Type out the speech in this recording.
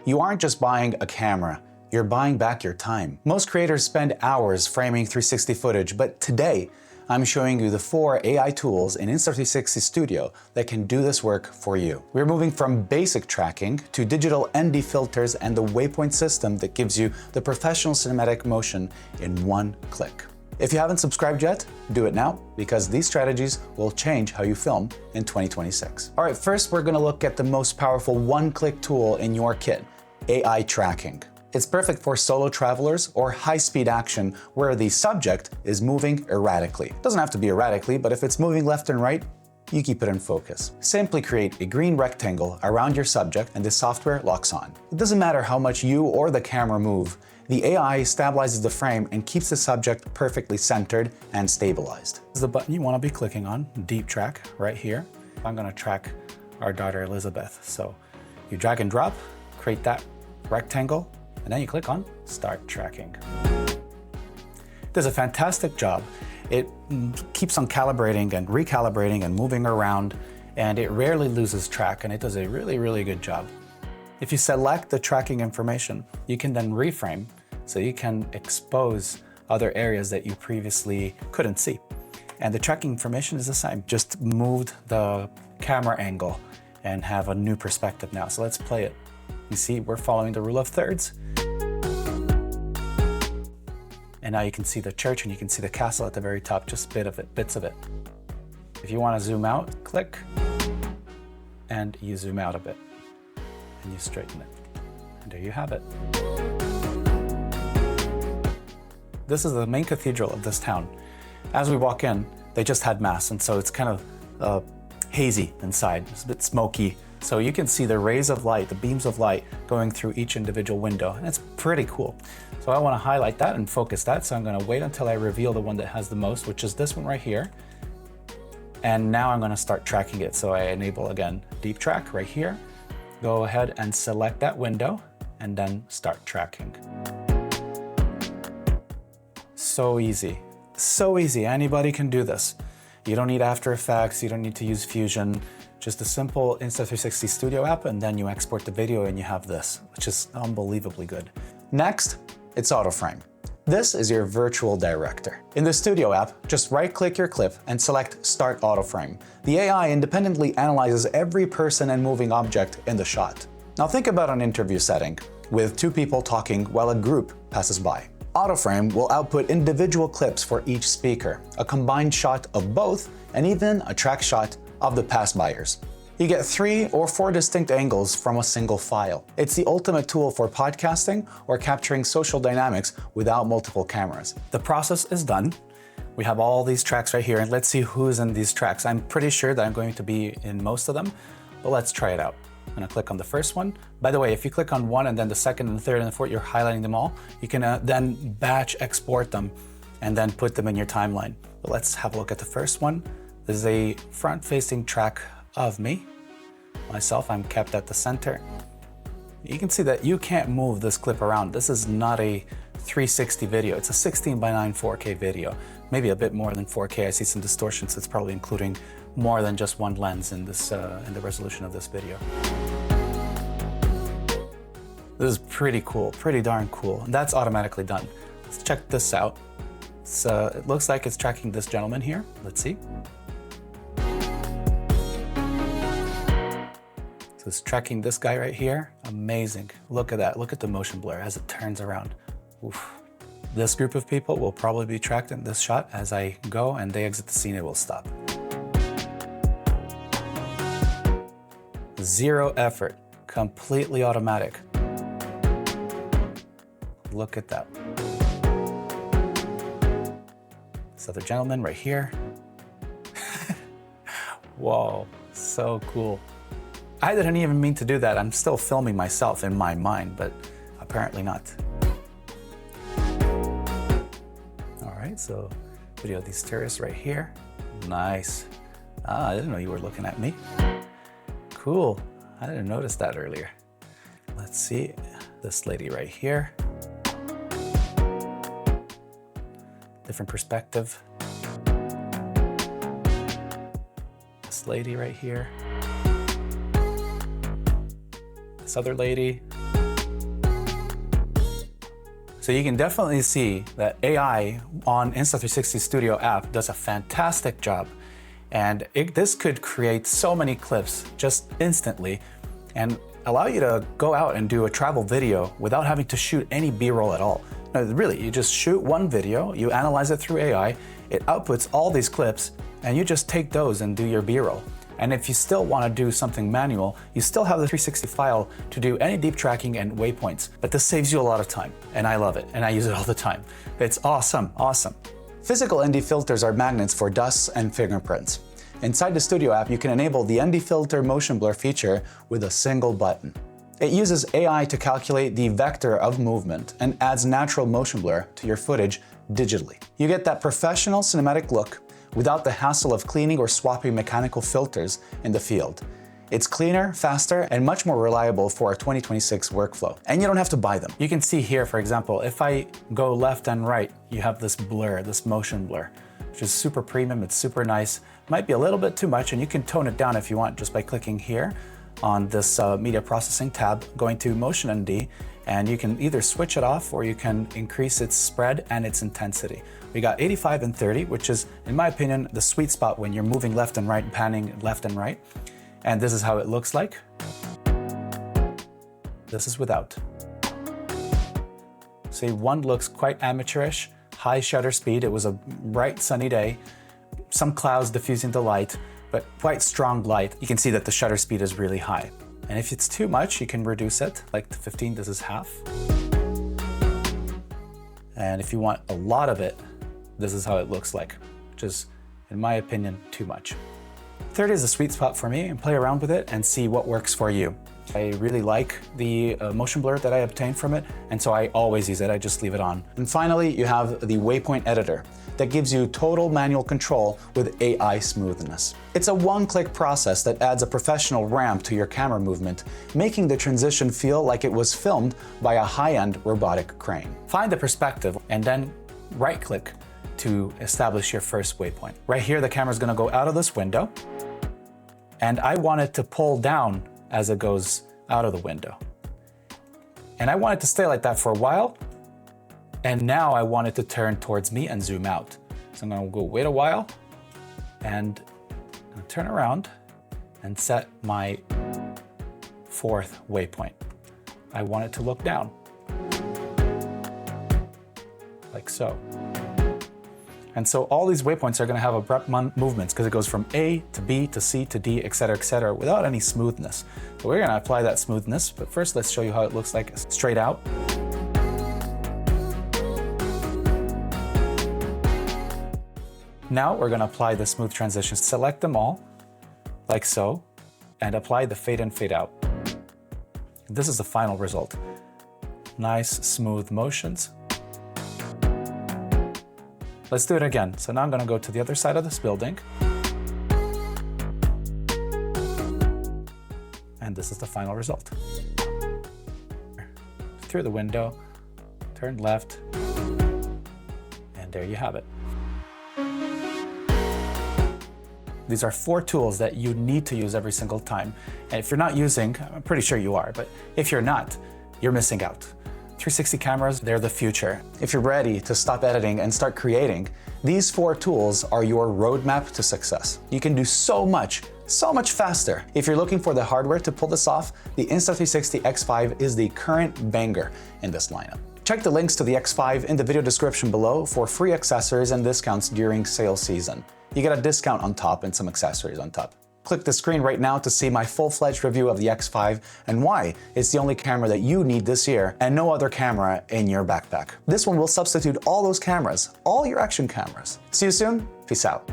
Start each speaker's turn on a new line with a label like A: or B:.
A: You aren't just buying a camera, you're buying back your time. Most creators spend hours framing 360 footage, but today, I'm showing you the 4 AI tools in Insta360 Studio that can do this work for you. We're moving from basic tracking to digital ND filters and the Waypoint system that gives you the professional cinematic motion in one click. If you haven't subscribed yet, do it now, because these strategies will change how you film in 2026. All right, first we're gonna look at the most powerful one-click tool in your kit, AI tracking. It's perfect for solo travelers or high-speed action where the subject is moving erratically. It doesn't have to be erratically, but if it's moving left and right, you keep it in focus. Simply create a green rectangle around your subject and the software locks on. It doesn't matter how much you or the camera move, the AI stabilizes the frame and keeps the subject perfectly centered and stabilized. This is the button you want to be clicking on, Deep Track, right here. I'm going to track our daughter Elizabeth. So you drag and drop, create that rectangle, and then you click on Start Tracking. It does a fantastic job. It keeps on calibrating and recalibrating and moving around, and it rarely loses track, and it does a really, really good job. If you select the tracking information, you can then reframe, so you can expose other areas that you previously couldn't see. And the tracking information is the same, just moved the camera angle and have a new perspective now. So let's play it. You see, we're following the rule of thirds. And now you can see the church and you can see the castle at the very top, just bits of it. If you want to zoom out, click, and you zoom out a bit, and you straighten it. And there you have it. This is the main cathedral of this town. As we walk in, they just had mass, and so it's kind of hazy inside. It's a bit smoky. So you can see the rays of light, the beams of light going through each individual window, and it's pretty cool. So I want to highlight that and focus that, so I'm going to wait until I reveal the one that has the most, which is this one right here. And now I'm going to start tracking it. So I enable, again, Deep Track right here. Go ahead and select that window, and then start tracking. So easy. So easy. Anybody can do this. You don't need After Effects, you don't need to use Fusion. Just a simple Insta360 Studio app, and then you export the video and you have this, which is unbelievably good. Next, it's Autoframe. This is your virtual director. In the Studio app, just right-click your clip and select Start Autoframe. The AI independently analyzes every person and moving object in the shot. Now think about an interview setting, with 2 people talking while a group passes by. Autoframe will output individual clips for each speaker, a combined shot of both, and even a track shot of the pass-byers. You get 3 or 4 distinct angles from a single file. It's the ultimate tool for podcasting or capturing social dynamics without multiple cameras. The process is done. We have all these tracks right here, and let's see who's in these tracks. I'm pretty sure that I'm going to be in most of them, but let's try it out. I'm gonna click on the first one. By the way, if you click on one and then the second and the third and the fourth, you're highlighting them all. You can then batch export them and then put them in your timeline. But let's have a look at the first one. This is a front-facing track of me. Myself, I'm kept at the center. You can see that you can't move this clip around. This is not a 360 video. It's a 16:9 4K video. Maybe a bit more than 4K. I see some distortions. It's probably including more than just one lens in this in the resolution of this video. This is pretty cool, pretty darn cool. And that's automatically done. Let's check this out. It looks like it's tracking this gentleman here. Let's see. So it's tracking this guy right here. Amazing. Look at that. Look at the motion blur as it turns around. Oof. This group of people will probably be tracked in this shot. As I go and they exit the scene, it will stop. Zero effort, completely automatic. Look at that. This other gentleman right here. Whoa, so cool. I didn't even mean to do that. I'm still filming myself in my mind, but apparently not. All right, so video of these terrorists right here. Nice. I didn't know you were looking at me. Cool. I didn't notice that earlier. Let's see this lady right here. Different perspective. This lady right here. This other lady. So you can definitely see that AI on Insta360 Studio app does a fantastic job. And this could create so many clips just instantly and allow you to go out and do a travel video without having to shoot any B-roll at all. No, really, you just shoot one video, you analyze it through AI, it outputs all these clips, and you just take those and do your B-roll. And if you still want to do something manual, you still have the 360 file to do any deep tracking and waypoints. But this saves you a lot of time, and I love it, and I use it all the time. It's awesome, awesome. Physical ND filters are magnets for dust and fingerprints. Inside the Studio app, you can enable the ND filter motion blur feature with a single button. It uses AI to calculate the vector of movement and adds natural motion blur to your footage digitally. You get that professional cinematic look without the hassle of cleaning or swapping mechanical filters in the field. It's cleaner, faster, and much more reliable for our 2026 workflow. And you don't have to buy them. You can see here, for example, if I go left and right, you have this blur, this motion blur, which is super premium, it's super nice. Might be a little bit too much, and you can tone it down if you want just by clicking here on this media processing tab, going to Motion ND, and you can either switch it off or you can increase its spread and its intensity. We got 85 and 30, which is, in my opinion, the sweet spot when you're moving left and right, panning left and right. And this is how it looks like. This is without. See, one looks quite amateurish, high shutter speed. It was a bright sunny day, some clouds diffusing the light, but quite strong light. You can see that the shutter speed is really high. And if it's too much, you can reduce it, like to 15, this is half. And if you want a lot of it, this is how it looks like, which is, in my opinion, too much. 30 is a sweet spot for me, and play around with it and see what works for you. I really like the motion blur that I obtained from it, and so I always use it, I just leave it on. And finally, you have the Waypoint editor that gives you total manual control with AI smoothness. It's a one-click process that adds a professional ramp to your camera movement, making the transition feel like it was filmed by a high-end robotic crane. Find the perspective and then right-click to establish your first waypoint. Right here, the camera's gonna go out of this window, and I want it to pull down as it goes out of the window. And I want it to stay like that for a while, and now I want it to turn towards me and zoom out. So I'm gonna go wait a while, and I'm gonna turn around and set my fourth waypoint. I want it to look down, like so. And so all these waypoints are going to have abrupt movements because it goes from A to B to C to D, etc., without any smoothness. So we're going to apply that smoothness, but first let's show you how it looks like straight out. Now we're going to apply the smooth transitions. Select them all, like so, and apply the fade in, fade out. This is the final result. Nice, smooth motions. Let's do it again. So now I'm going to go to the other side of this building. And this is the final result. Through the window, turn left, and there you have it. These are 4 tools that you need to use every single time. And if you're not using, I'm pretty sure you are, but if you're not, you're missing out. 360 cameras, they're the future. If you're ready to stop editing and start creating, these 4 tools are your roadmap to success. You can do so much faster. If you're looking for the hardware to pull this off, the Insta360 X5 is the current banger in this lineup. Check the links to the X5 in the video description below for free accessories and discounts during sale season. You get a discount on top and some accessories on top. Click the screen right now to see my full-fledged review of the X5 and why it's the only camera that you need this year and no other camera in your backpack. This one will substitute all those cameras, all your action cameras. See you soon. Peace out.